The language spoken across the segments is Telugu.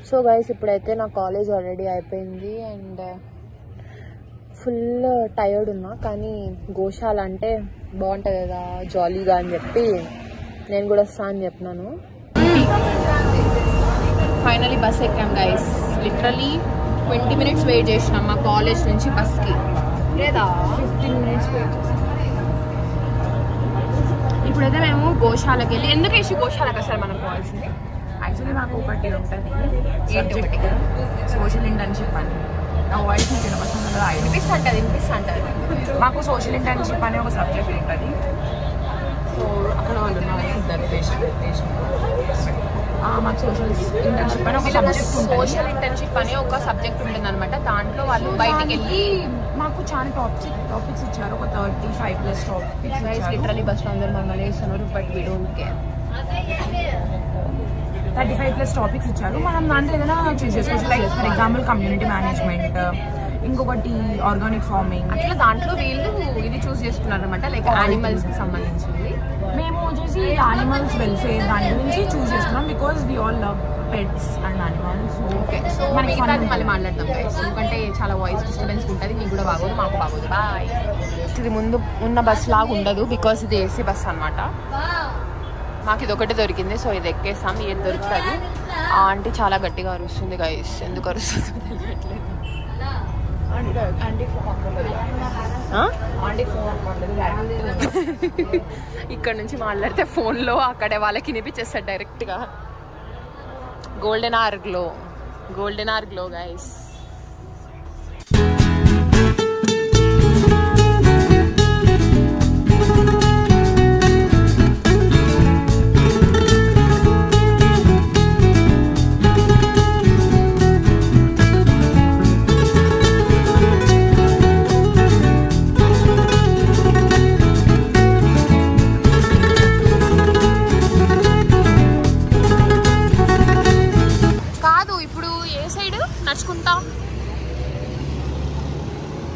సో గైస్ ఇప్పుడైతే నా కాలేజ్ ఆల్రెడీ అయిపోయింది అండ్ ఫుల్ టైర్డ్ ఉన్నా, కానీ గోశాల అంటే బాగుంటుంది కదా జాలీగా అని చెప్పి నేను కూడా వస్తా అని చెప్పినాను. ఫైనలీ బస్ ఎక్కాం గైస్. లిటరలీ 20 minutes వెయిట్ చేసినాం మా కాలేజ్ నుంచి బస్కి, లేదా 15 minutes వెయిట్ చేసాం. ఇప్పుడైతే మేము గోశాలకి వెళ్ళి, ఎందుకు వేసి గోశాలకు అసలు మనం పోవాల్సింది? యాక్చువల్లీ మాకు ఒకటి ఉంటుంది, ఏంటి సోషల్ ఇంటర్న్షిప్ అని. నా వాయిస్ మీకు వినిపిస్తుంటుంది. మాకు సోషల్ ఇంటర్న్షిప్ అనే ఒక సబ్జెక్ట్ ఉంటుంది. సో అక్కడ వాళ్ళు ఉన్నారు మాకు సోషల్ ఇంటర్న్షిప్ అని ఒక సబ్జెక్ట్ ఉంటుంది. సోషల్ ఇంటర్న్షిప్ అనే ఒక సబ్జెక్ట్ ఉంటుంది అనమాట. దాంట్లో వాళ్ళు బయటికి వెళ్ళి మాకు చాలా టాపిక్స్ ఇచ్చారు, ఒక 35+ టాపిక్స్. లిటరలీ బస్ లో అందరూ మమ్మల్ని వేస్తున్నారు, but we don't care. 35+ topics ఇచ్చారు. మనం దాంట్లో ఏదైనా చూస్ చేసుకోవచ్చు. Like for example community management, ఇంకొకటి ఆర్గానిక్ ఫార్మింగ్. అట్లా దాంట్లో వీళ్ళు ఇది చూస్ చేసుకున్నారు అనమాట, లైక్ యానిమల్స్ కి సంబంధించింది. మేము వచ్చేసి యానిమల్స్ వెల్ఫేర్ దాని గురించి చూస్ చేసుకున్నాం, because we all love pets and animals. Okay, so మనకి మళ్ళీ మాట్లాడదాం గైస్, ఎందుకంటే చాలా వాయిస్ డిస్టర్బెన్స్ ఉంటుంది. మీకు కూడా బాగోదు, మాకు బాగోదు. బాయ్. ఇది ముందు ఉన్న బస్ లాగా ఉండదు, బికాస్ ఇది ఏసీ బస్ అనమాట. మాకు ఇది ఒకటి దొరికింది, సో ఇది ఎక్కేసాం. ఇది దొరుకుతుంది. ఆ ఆంటీ చాలా గట్టిగా అరుస్తుంది గైస్, ఎందుకు అరుస్తుందో తెలియట్లేదు. ఇక్కడ నుంచి మాట్లాడితే ఫోన్లో అక్కడే వాళ్ళకి వినిపించేస్తారు డైరెక్ట్గా. Golden or glow guys.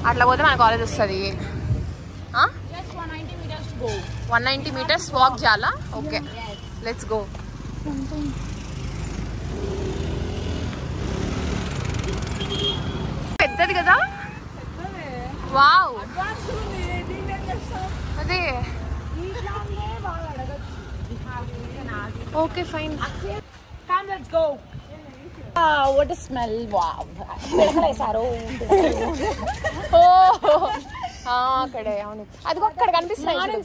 అట్లా పోతే మన కాలేజ్ వస్తుంది. 190 meters వాక్ చేయాలా? Okay, let's go. పెద్దది కదా, వావ్. అదే okay fine. What a smell! Wow! అక్కడే అవును, అది అక్కడ కనిపిస్తుంది.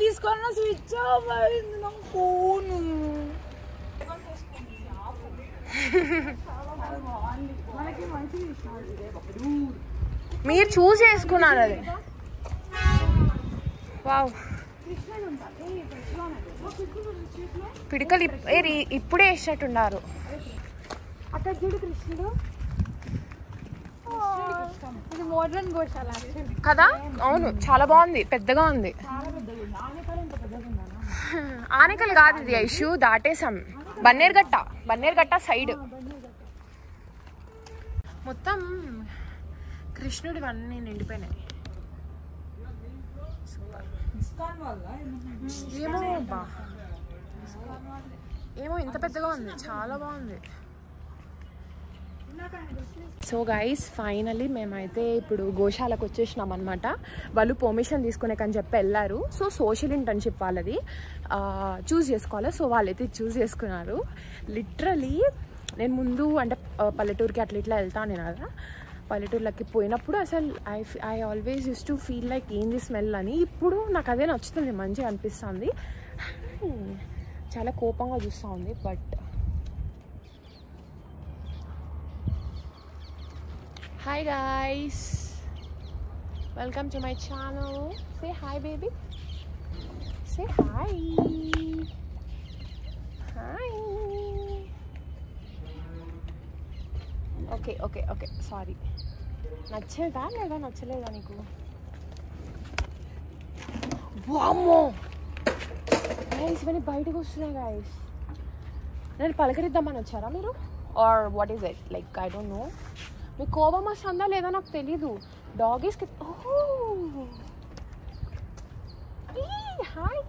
తీసుకున్న స్విచ్ ఆఫ్ అయింది నా ఫోన్. మీరు చూస్ చేసుకున్నారు అది. వావ్, పిడికలు ఇప్పుడే వేసినట్టున్నారు అక్కడ చూడు కృష్ణుడు. ఇది మోడ్రన్ గోశాల కదా. అవును, చాలా బాగుంది, పెద్దగా ఉంది. ఆనకల్ కాదు ఇది, ఇష్యూ దాటేసాం. బన్నేరుగట్ట సైడ్ మొత్తం కృష్ణుడివన్నీ నిండిపోయినాయి. ఏమో ఇంత పెద్దగా ఉంది, చాలా బాగుంది. సో గైస్ ఫైనలీ మేమైతే ఇప్పుడు గోశాలకు వచ్చేసినాం అనమాట. వాళ్ళు పర్మిషన్ తీసుకునేకని చెప్పి వెళ్ళారు. సో సోషల్ ఇంటర్న్షిప్ వాళ్ళది చూస్ చేసుకోవాలి. సో వాళ్ళైతే చూస్ చేసుకున్నారు. లిటరలీ నేను ముందు అంటే పల్లెటూరుకి అట్లా ఇట్లా వెళ్తాను నేను కదా. పల్లెటూరులకి పోయినప్పుడు అసలు I always use to feel like ఏంది స్మెల్ అని. ఇప్పుడు నాకు అదే నచ్చుతుంది, మంచిగా అనిపిస్తుంది. చాలా కోపంగా చూస్తూ ఉంది. But hi guys, welcome to my channel. Say hi baby, say hi. Okay sorry. నచ్చేదా లేదా నచ్చలేదా నీకు? వామ్మో గైస్, ఇవన్నీ బయటకు వస్తున్నాయి గైస్. నేను పలకరిద్దామని వచ్చారా మీరు, or what is it? Like I don't know. మీకు కోపం వస్తుందా లేదా నాకు తెలీదు. డాగీస్కి హాయ్.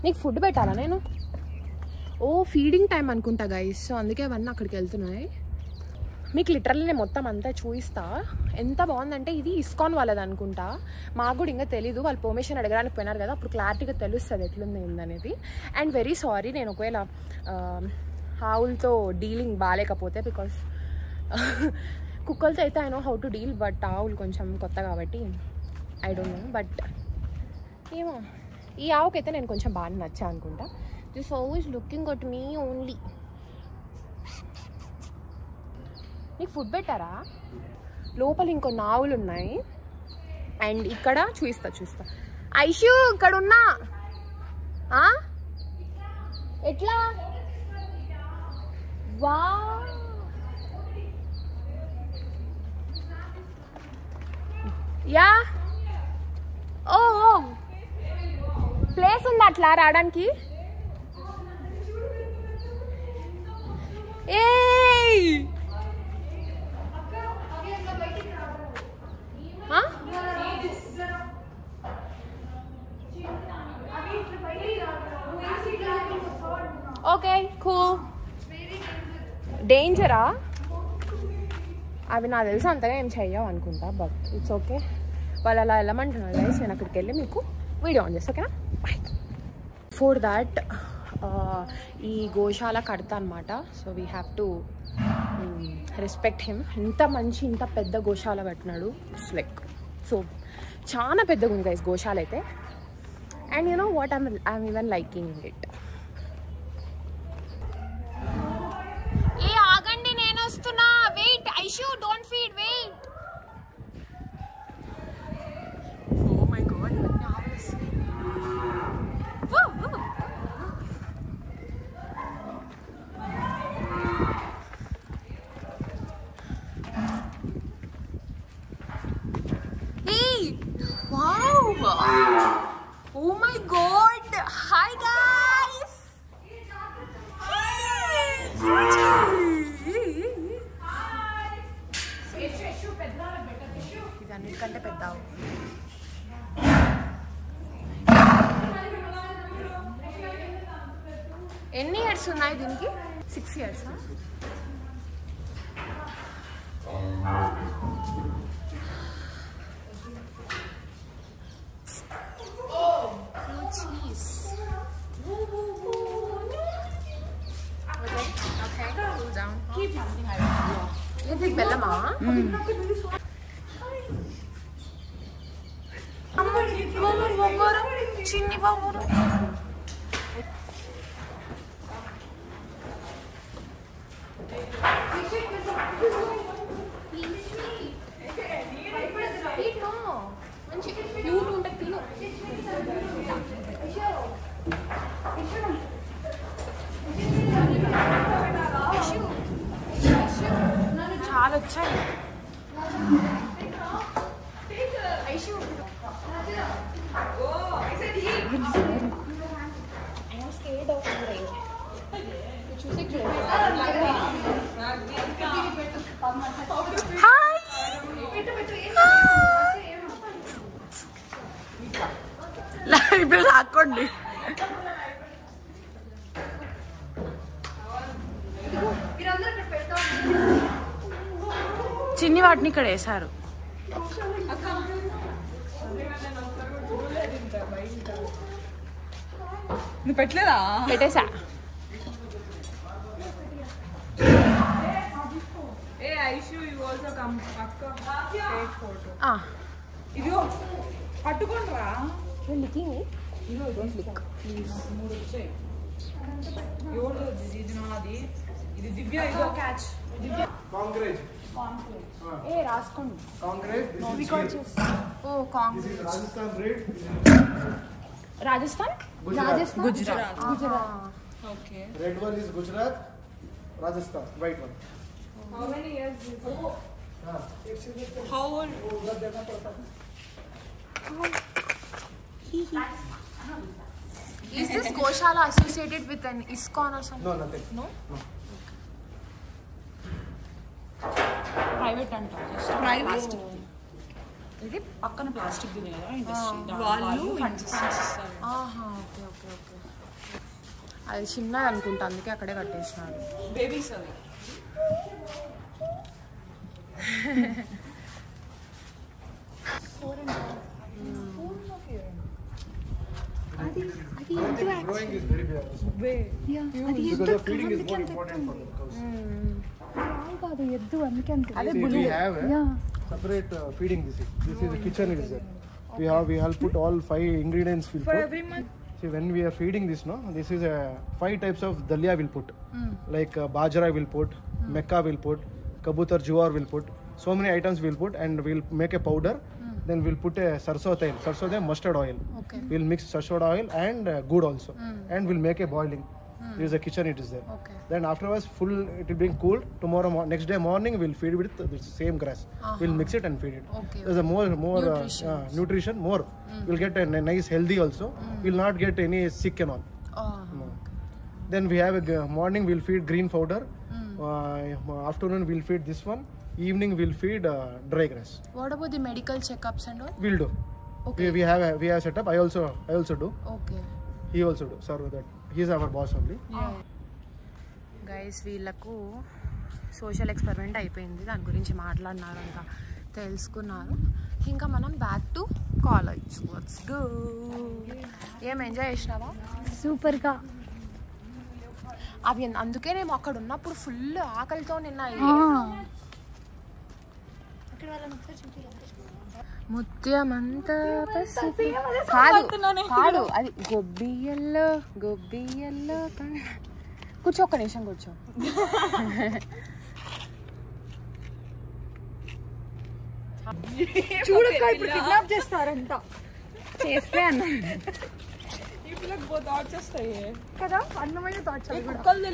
నీకు ఫుడ్ పెట్టాలా నేను? ఓ ఫీడింగ్ టైం అనుకుంటా గైస్, సో అందుకే అవన్నీ అక్కడికి వెళ్తున్నాయి. మీకు లిటరల్లీ నేను మొత్తం అంతా చూపిస్తా. ఎంత బాగుందంటే ఇది ఇస్కాన్ వాళ్ళది అనుకుంటా, మాకు కూడా ఇంకా తెలీదు. వాళ్ళు పర్మిషన్ అడగడానికి పోయినారు కదా, అప్పుడు క్లారిటీగా తెలుస్తుంది ఎట్లుంది ఏందనేది. అండ్ వెరీ సారీ నేను ఒకవేళ ఆవులతో డీలింగ్ బాగాలేకపోతే, బికాస్ కుక్కలతో అయితే I know how to deal, but ఆవులు కొంచెం కొత్త కాబట్టి ఐ డోంట్ నో. బట్ ఏమో ఈ ఆవుకైతే నేను కొంచెం బాగా నచ్చా అనుకుంటా. దిస్ ఆవ్ is looking at me only. నీకు ఫుడ్ పెట్టారా? లోపల ఇంకొన్ని ఆవులు ఉన్నాయి. అండ్ ఇక్కడ చూస్తా ఐషు ఇక్కడ ఉన్నా ఎట్లా వా యా ఓ ప్లేస్ ఉంది అట్లా రావడానికి. ఏయ్ ఓకే కూల్. డేంజరా? అవి నాకు తెలుసు అంతగా ఏం చెయ్యవు అనుకుంటా, బట్ ఇట్స్ ఓకే. వాళ్ళు అలా వెళ్ళమంటున్నారు గైస్, నేను అక్కడికి వెళ్ళి మీకు వీడియో ఆన్ చేస్తా, ఓకేనా? బాయ్. బిఫోర్ దాట్ ఈ గోశాల కడతా అనమాట, so we have to respect him. ఇంత మంచి ఇంత పెద్ద గోశాల కట్టినాడు. ఇట్స్ లైక్ సో చాలా పెద్దగా ఉంది గైస్ గోశాల అయితే. And you know what I'm even liking it. ఏ ఆగండి, నేను వస్తున్నా. Wait Aishu, don't feed, wait. Oh my god, oh my god, hi guys. ఇదన్నిటికంటే పెద్ద. ఎన్ని ఇయర్స్ ఉన్నాయి దీనికి? 6 years. బెల్లమా? చిన్ని బాబు మంచి క్యూట్ ఉంటుంది. తిను. చాలా వచ్చాయి. లైవ్ లాక్కోండి. చిన్ని వాటిని ఇక్కడ వేసారు. నువ్వు పెట్టలేదా? పెట్టేసా. ఇదిగో పట్టుకోండిరా. ఇది దివ్య. ఇదో క్యాచ్. కాంగ్రెస్. ఏ రాసుకోండి. Congress. Oh Congress. Rajasthan red. Rajasthan. Gujarat. Okay. Red one is Gujarat, Rajasthan. White one. How many years is it? How old? Is this Goshala associated with an ISKCON or something? No, nothing. No? No. Private and Private? ఇది పక్కన ప్లాస్టిక్ ది కదా ఇండస్ట్రీ వాళ్ళు ఫండ్స్ ఇస్తారు. Okay okay okay. అది చిన్నది అనుకుంటా, అందుకే అక్కడే కట్టేసినారు. బేబీస్ అవి. అది Growing is very bad. Because the feeding is more important for the cows. కాదు ఎద్దు అందుకే అంత. See, we have a separate feeding. This is the kitchen. It is there. We have put all 5 ingredients. We'll For put. every month. See, when we are feeding this, no, this is a 5 types of dalia will put. Like bajra will put, mecca will put, kabutar juwar will put. So many items we'll put, and we'll make a powder. Then we'll put a sarso tail, mustard oil. Okay. We'll mix sarso oil and ghee also, and we'll make a boiling. There is a kitchen. It is there. Okay. Then afterwards, it will be cooled. Tomorrow, next day morning, we'll feed with the same grass. We'll mix it and feed it. Okay. There's a more nutrition more. We'll get a nice healthy also. We'll not get any sick and all. No. Then we have a morning we'll feed green powder. Afternoon we'll feed this one. Evening we'll feed dry grass. What about the medical checkups and all? We'll do. Okay. We have set up. I also do. Okay. He also do. Sir, that he's our boss only. Guys వీళ్ళకు సోషల్ ఎక్స్పెరిమెంట్ అయిపోయింది, దాని గురించి మాట్లాడినారు, అంతా తెలుసుకున్నారు. ఇంకా మనం back to college. Let's go. ఏం ఎంజాయ్ చేసినావా? సూపర్గా. అవి అందుకే నేను అక్కడ ఉన్నప్పుడు ఫుల్ ఆకలితో నిన్న ముత్యమంతా కాదు అది గొబ్బియల్లో కూర్చో, ఒక్క నిమిషం కూర్చో. చూడక ఇప్పుడు కిడ్నాప్ చేస్తారంట. చేస్తే అన్న కదా అన్నమైన థాట్స్.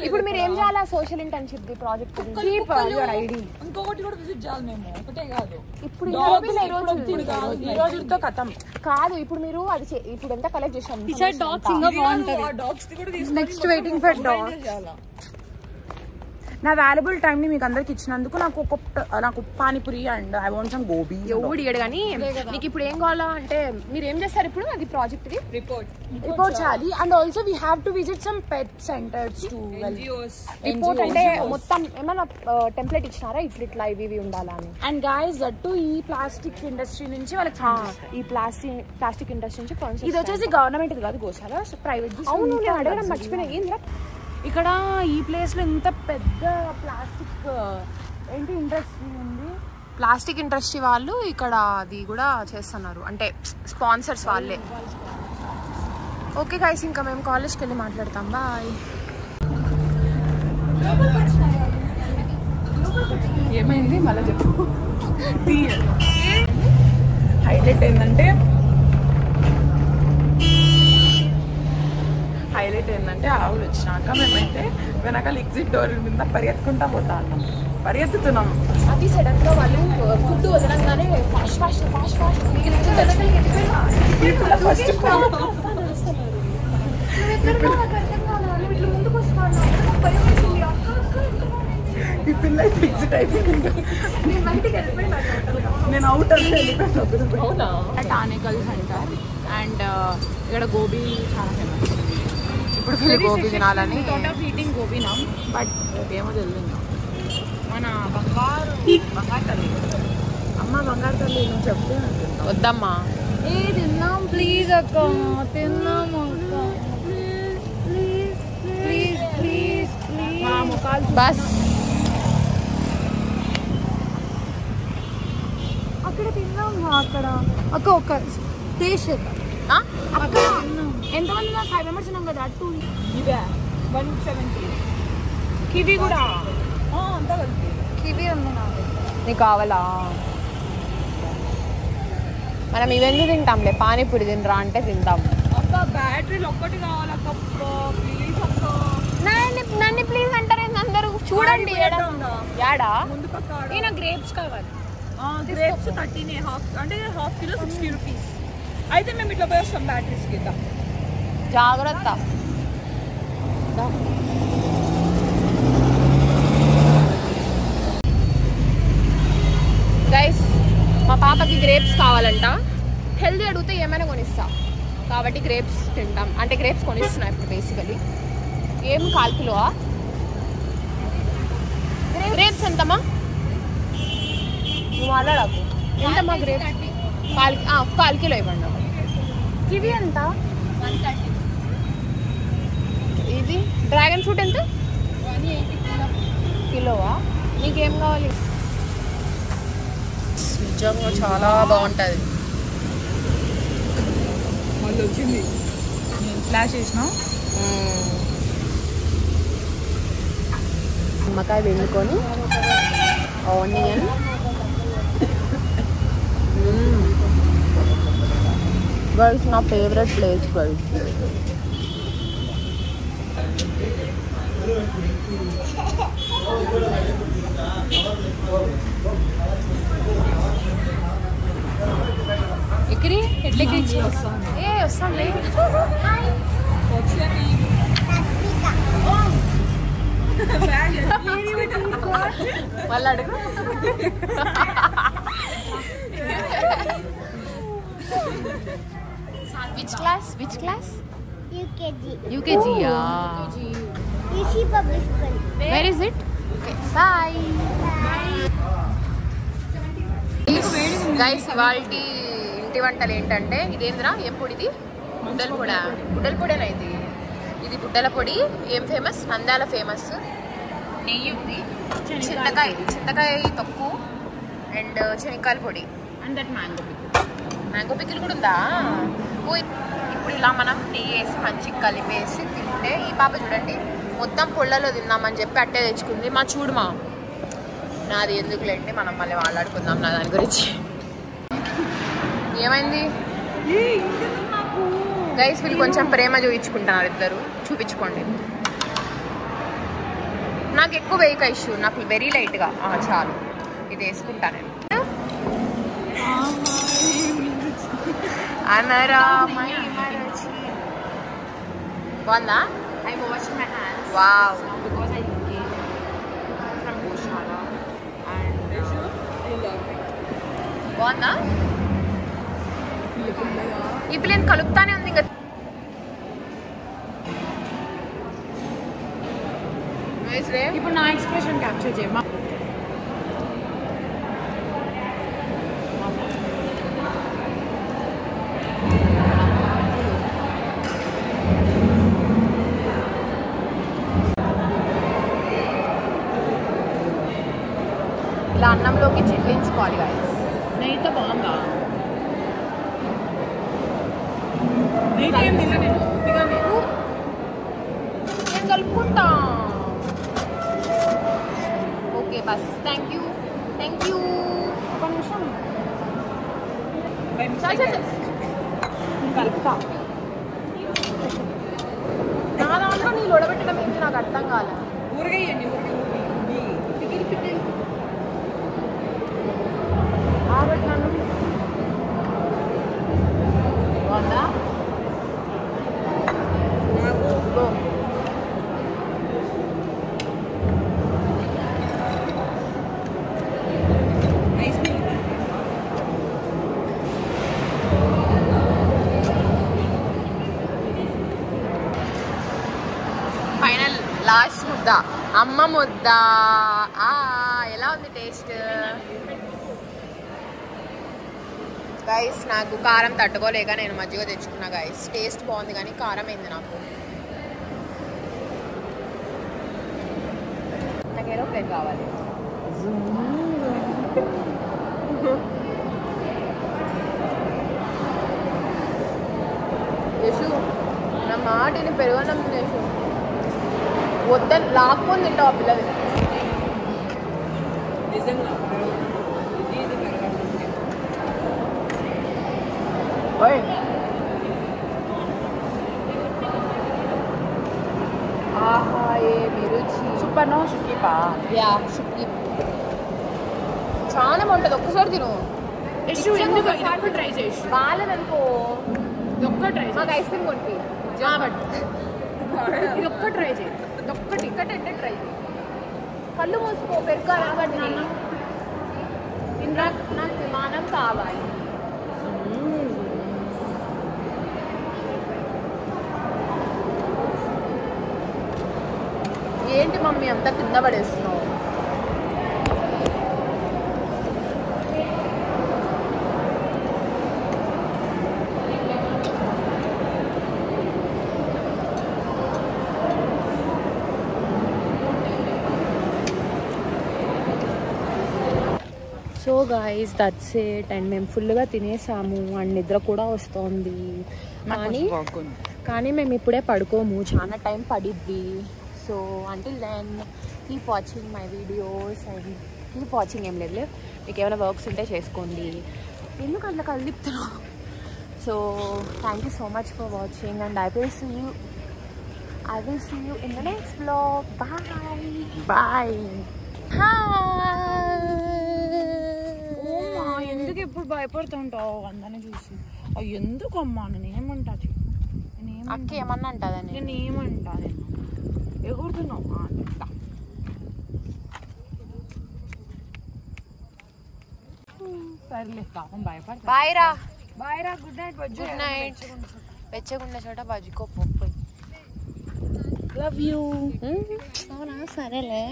ఇప్పుడు మీరు ఏం చేయాలి? సోషల్ ఇంటర్న్షిప్ ప్రాజెక్ట్ ఇంకొకటి కూడా విజిట్ చేయాలి మేము, ఒకటే కాదు. ఇప్పుడు ఈ రోజుతో కథం కాదు. ఇప్పుడు మీరు అది ఇప్పుడు ఎంత కలెక్ట్ చేసాం. డాగ్స్ ఇంకా బాగుంటుంది. Next waiting for dogs. నా వాల్యుబుల్ టైం ని మీకు అందరికి ఇచ్చినందుకు నాకు panipuri and I want some gobi. ఎవడు ఇయ్యడు కానీ నీకు ఇప్పుడు ఏం కావాలా అంటే మీరు ఏం చేస్తారు ఇప్పుడు? అది ప్రాజెక్ట్ కి రిపోర్ట్ చేయాలి. And also we have to visit some pet centres to report అంటే మొత్తం ఏమైనా టెంప్లెట్ ఇచ్చినారా ఇట్లా ఇవి ఉండాలని? అండ్ గైస్ దట్టు ఈ ప్లాస్టిక్ ఇండస్ట్రీ నుంచి వాళ్ళకి ఈ ప్లాస్టిక్ ఇండస్ట్రీ నుంచి ఫండ్స్. ఇది వచ్చేసి గవర్నమెంట్ కాదు, గోశాల ప్రైవేట్. అవును, నేను అడగడం మర్చిపోయినా. ఏంద్రా ఇక్కడ ఈ ప్లేస్ లో ఇంత పెద్ద ప్లాస్టిక్ ఏంటి ఇండస్ట్రీ ఉంది. ప్లాస్టిక్ ఇండస్ట్రీ వాళ్ళు ఇక్కడ అది కూడా చేస్తున్నారు, అంటే స్పాన్సర్స్ వాళ్ళే. ఓకే గైస్, ఇంకా మేము కాలేజ్కి వెళ్ళి మాట్లాడతాం. బాయ్. ఏమైంది మళ్ళీ చెప్పు. హైలైట్ ఏంటంటే ఆవులు వచ్చినాక మేమైతే వెనకాల ఎగ్జిట్ డోర్ మీద పరిగెత్తుకుంటా పోతా ఉన్నాం. పరిగెత్తుతున్నాం. అది సడన్ గా వాళ్ళు ఫుడ్ వదలంగానే ఫాస్ట్ ఈ పిల్ల అయితే ఎగ్జిట్ అయిపోయింది. నేను అవుట్ అంటే వెళ్ళిపోయాను. అవునా? టానికల్ సెంటర్ అండ్ ఇక్కడ గోబీ చాలా ఫేమస్. ఇప్పుడు గోబీ తినాలని ఈటింగ్ గోబీ నా బట్ ఏమో తెలియదు. మన బంగారు తల్లి బంగారు తల్లి నువ్వు చెప్తే వద్దమ్మా. తిన్నాం ప్లీజ్ అక్క, తిన్నాం అక్క, ప్లీజ్ బస్. అక్కడ తిన్నాం. అక్కడ అక్క ఒక టేస్ట్ అక్కడ ఎంతమంది 5 మెంబర్స్ ఉన్నాం కదా. 2 ఇవే 170. కివి కూడా అంతా కలిపి కివి ఉంది నాకు. నీకు కావాలా? మనం ఇవెందుకు తింటాంలే, పానీపూరి తినరా అంటే తింటాం. అక్క బ్యాటరీలు ఒక్కటి కావాలక్క ప్లీజ్ అక్క. నన్ను ప్లీజ్ అంటారే అందరూ. చూడండి యాడా ముందు పక్క నేను గ్రేప్స్ కావాలి. గ్రేప్స్ 30 అంటే ½ కిలో 60 రూపీస్. అయితే మేము ఇట్లా పోయి వస్తాం బ్యాటరీస్ కింద. జాగ్రత్త. గైస్ మా పాపకి గ్రేప్స్ కావాలంట. హెల్దీ అడిగితే ఏమైనా కొనిస్తా కాబట్టి గ్రేప్స్ తింటాం. అంటే గ్రేప్స్ కొనిస్తున్నా ఇప్పుడు బేసికలీ. ఏం 1/4 కిలోవా? గ్రేప్స్ ఎంతమ్మా? నువ్వు మాట్లాడకు. ఎంతమ్మా గ్రేప్స్? 1/4 కిలో ఇవ్వండి. కివి ఎంత? 130. ఇది డ్రాగన్ ఫ్రూట్ ఎంత? 180 కిలోవా? నీకేం కావాలి? నిజంగా చాలా బాగుంటుంది. మళ్ళీ వచ్చింది ఫ్లాష్ చేసిన నిమ్మకాయ వెండుకొని ఆనియన్ గర్ల్స్ నా ఫేవరెట్ ప్లేస్ గర్ల్స్. ఎక్కడి ఎట్లకి వస్తాం వాళ్ళు అడుగు. Which class? UKG. Where is it? Okay, bye. Guys ఇవాల్టి ఇంటి వంటలు ఏంటంటే ఇదేంద్రా ఏం పొడి? ఇది బుడ్డల పొడేనా? ఇది బుడ్డల పొడి. ఏం ఫేమస్? నంద్యాల ఫేమస్. నెయ్యి ఉంది, చింతకాయ తొక్కు అండ్ శనక్కాయల పొడి అండ్ దట్ మ్యాంగో పికిల్ కూడా ఉందా? ఇప్పుడు ఇలా మనం నెయ్యి వేసి మంచిగా కలిపేసి తింటే, ఈ పాప చూడండి మొత్తం పొళ్ళలో తిందామని చెప్పి అట్టే తెచ్చుకుంది. చూడమా నాది ఎందుకులేండి, మనం మళ్ళీ మాట్లాడుకుందాం నా దాని గురించి. ఏమైంది గైస్? వీళ్ళు కొంచెం ప్రేమ చూపించుకుంటున్నారు ఇద్దరు. చూపించుకోండి. నాకు ఎక్కువ వేయక ఇష్యూ, నాకు వెరీ లైట్గా చాలు. ఇది వేసుకుంటా నేను. బాగుందా? I washed my hands. Wow. Because I came from Goshala and బాగుందా? ఇప్పుడు నేను కలుపుతానే ఉంది ఇంకా. ఇప్పుడు నా ఎక్స్ప్రెషన్ క్యాప్చర్ చేయమా. ఇలా అన్నంలోకి చిట్లించుకోవాలి గాయస్. నెయ్యితో బాగుందా? నేను కలుపుకుంటా. ఓకే బస్. Thank you. ఒక నిమిషం కలుపుతా. నా దాంట్లో నీళ్ళు ఉడబెట్టడం ఏంటి నాకు అర్థం కాలే. ఊరగాయండి ఆగట్టాను. బాగుందా? ఫైనల్ లాస్ట్ ముద్ద, అమ్మ ముద్ద. ఎలా ఉంది టేస్ట్ గైస్? నాకు కారం తట్టుకోలేక నేను మజ్జిగ తెచ్చుకున్నా గైస్. టేస్ట్ బాగుంది కానీ కారం అయింది నాకు. నాకు ఏరోప్లేన్ కావాలి. యశు నా మాటిని పెరుగన్నం తినేసు. వద్దని లాక్కొని తింటావు ఆ పిల్లది. ఆహా ఏమి రుచి. సూపర్ నో షుకీపా. యా షుకీ చాలా బాగుంటుంది. ఒక్కసారి తిను. ట్రై చేసి బాగాలేదనుకో ఒక్క ట్రై మాకు ఐస్ క్రీమ్ కొట్టి ఇది ఒక్క ట్రై చేయి. ఒక్కటి అంటే ట్రై చేయి. కళ్ళు మూసుకో. పెరుగు నాకు విమానం కావాలి. ఏంటి మమ్మీ అంతా కింద పడేస్తున్నావు? So guys that's it. And మేము ఫుల్గా తినేసాము అండ్ నిద్ర కూడా వస్తుంది. కానీ మేము ఇప్పుడే పడుకోము, చాలా టైం పడిద్ది. So until then keep watching my videos and keep watching. ఏం లేదు, మీకు ఏమైనా వర్క్స్ ఉంటే చేసుకోండి. ఎందుకు అట్లా కలిపుతున్నావు? So thank you so much for watching and I will see you in the next vlog. Bye. ఎందుకు ఎప్పుడు భయపడుతుంటావు అందరిని చూసి? ఎందుకు అమ్మా? నేనేమంటా అక్క ఏమన్నా అంటుందని నేనేమంటా? నేను ఎగురుతున్నావు. సర్లే పాపం భయపడతా. బాయ్ రా. Good night. Good night. వెచ్చగుండే చోట బజ్జుకో పోయి. Love you. అవునా? సరేలే.